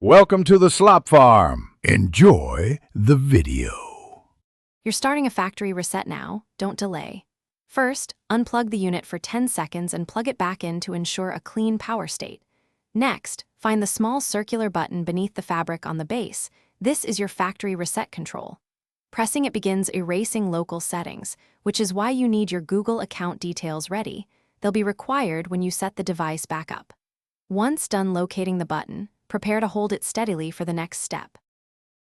Welcome to the slop farm. Enjoy the video. You're starting a factory reset now. Don't delay. First, unplug the unit for 10 seconds and plug it back in to ensure a clean power state. Next, find the small circular button beneath the fabric on the base. This is your factory reset control. Pressing it begins erasing local settings, which is why you need your Google account details ready. They'll be required when you set the device back up. Once done locating the button, prepare to hold it steadily for the next step.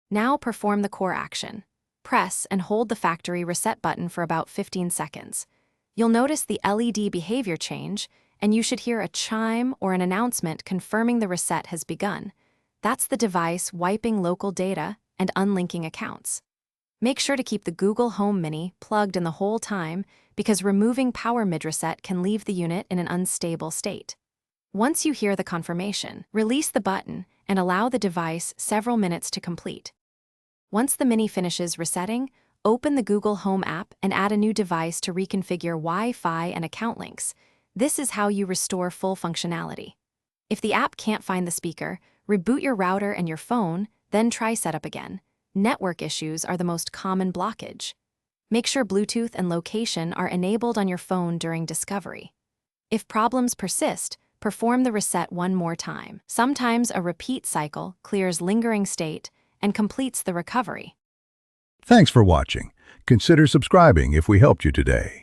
Now perform the core action. Press and hold the factory reset button for about 15 seconds. You'll notice the LED behavior change, and you should hear a chime or an announcement confirming the reset has begun. That's the device wiping local data and unlinking accounts. Make sure to keep the Google Home Mini plugged in the whole time because removing power mid-reset can leave the unit in an unstable state. Once you hear the confirmation, release the button and allow the device several minutes to complete. Once the Mini finishes resetting, open the Google Home app and add a new device to reconfigure Wi-Fi and account links. This is how you restore full functionality. If the app can't find the speaker, reboot your router and your phone, then try setup again. Network issues are the most common blockage. Make sure Bluetooth and location are enabled on your phone during discovery. If problems persist, perform the reset one more time. Sometimes a repeat cycle clears lingering state and completes the recovery. Thanks for watching. Consider subscribing if we helped you today.